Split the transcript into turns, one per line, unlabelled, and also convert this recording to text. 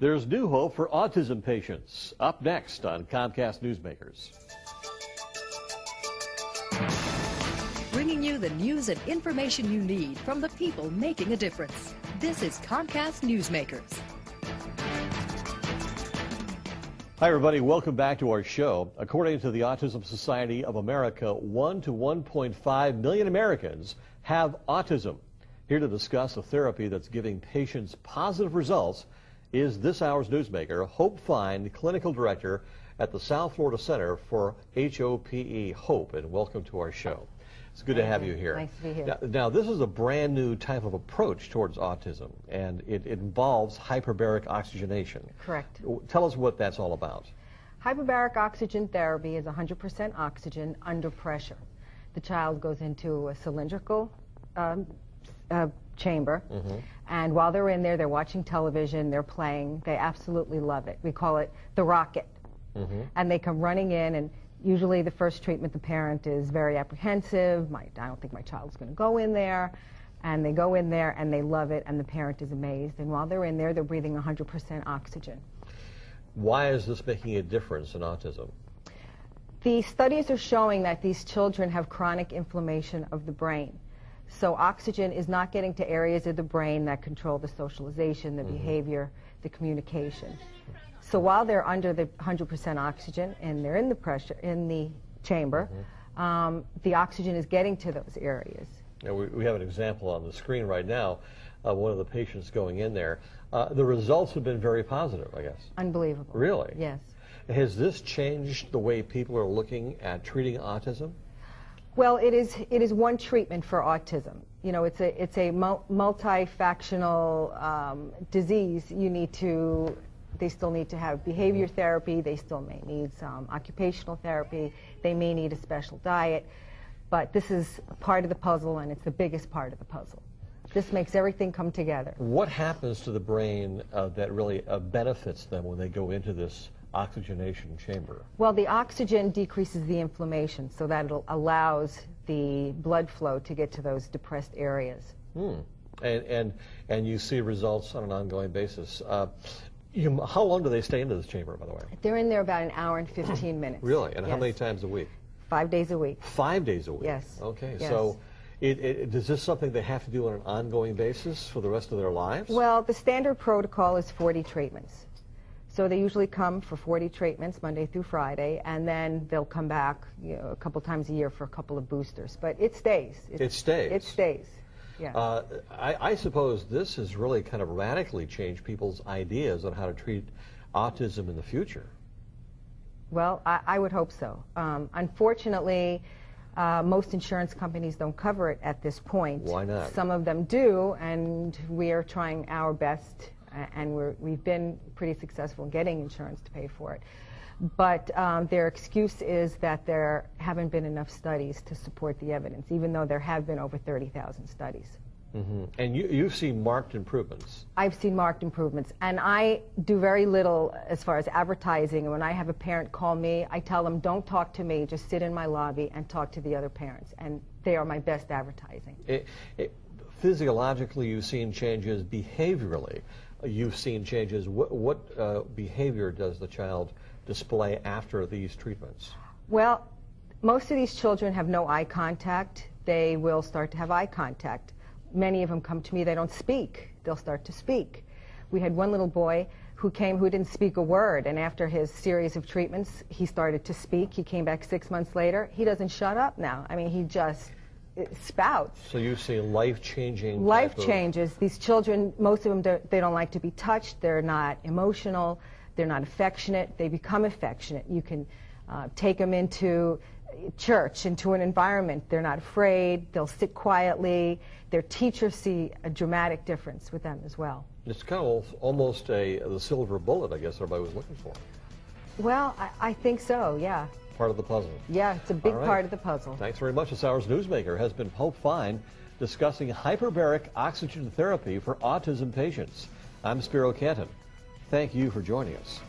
There's new hope for autism patients. Up next on Comcast Newsmakers.
Bringing you the news and information you need from the people making a difference. This is Comcast Newsmakers.
Hi, everybody. Welcome back to our show. According to the Autism Society of America, 1 to 1.5 million Americans have autism. Here to discuss a therapy that's giving patients positive results is this hour's newsmaker, Hope Fine, Clinical Director at the South Florida Center for HOPE. Hope, and welcome to our show. It's good to have you here.
Nice to be here.
Now, this is a brand new type of approach towards autism, and it involves hyperbaric oxygenation.
Correct.
Tell us what that's all about.
Hyperbaric oxygen therapy is 100% oxygen under pressure. The child goes into a cylindrical chamber, and while they're in there, they're watching television, they're playing. They absolutely love it. We call it the rocket. And they come running in, and usually the first treatment, the parent is very apprehensive. I don't think my child's going to go in there. And they go in there and they love it, and the parent is amazed. And while they're in there, they're breathing 100% oxygen.
Why is this making a difference in autism?
The studies are showing that these children have chronic inflammation of the brain. So oxygen is not getting to areas of the brain that control the socialization, the behavior, the communication. So while they're under the 100% oxygen and they're in the pressure in the chamber, the oxygen is getting to those areas.
Now, we have an example on the screen right now of one of the patients going in there. The results have been very positive, I guess.
Unbelievable.
Really?
Yes.
Has this changed the way people are looking at treating autism?
Well, it is one treatment for autism. You know, it's a multifactional disease. They still need to have behavior therapy. They still may need some occupational therapy. They may need a special diet. But this is part of the puzzle, and it's the biggest part of the puzzle. This makes everything come together. What
happens to the brain that really benefits them when they go into this oxygenation chamber?
Well, the oxygen decreases the inflammation, so that it allows the blood flow to get to those depressed areas.
And you see results on an ongoing basis. How long do they stay into this chamber, by the way?
They're in there about an hour and 15 minutes.
Really? And
yes.
How many times a week?
5 days a week.
5 days a week?
Yes.
Okay.
Yes.
So is this something they have to do on an ongoing basis for the rest of their lives?
Well, the standard protocol is 40 treatments. So they usually come for 40 treatments, Monday through Friday, and then they'll come back a couple times a year for a couple of boosters. But it stays.
It stays?
It stays. Yeah.
I suppose this has really kind of radically changed people's ideas on how to treat autism in the future.
Well, I would hope so. Unfortunately, most insurance companies don't cover it at this point.
Why not?
Some of them do, and we are trying our best, and we've been pretty successful in getting insurance to pay for it. But their excuse is that there haven't been enough studies to support the evidence, even though there have been over 30,000 studies.
And you've seen marked improvements.
I've seen marked improvements, and I do very little as far as advertising. And when I have a parent call me, I tell them, don't talk to me, just sit in my lobby and talk to the other parents, and they are my best advertising.
Physiologically, you've seen changes. Behaviorally, you've seen changes. What behavior does the child display after these treatments?
Well, most of these children have no eye contact. They will start to have eye contact. Many of them come to me, they don't speak. They'll start to speak. We had one little boy who came who didn't speak a word, and after his series of treatments, he started to speak. He came back 6 months later. He doesn't shut up now. I mean, he just spouts.
So you see life-changing...
Life changes. These children, most of them, they don't like to be touched. They're not emotional. They're not affectionate. They become affectionate. You can take them into church, into an environment. They're not afraid. They'll sit quietly. Their teachers see a dramatic difference with them as well.
It's kind of almost the silver bullet, I guess, everybody was looking for.
Well, I think so, yeah.
Part of the puzzle.
Yeah, it's a big part of the puzzle.
Thanks very much. This hour's newsmaker has been Hope Fine discussing hyperbaric oxygen therapy for autism patients. I'm Spiro Canton. Thank you for joining us.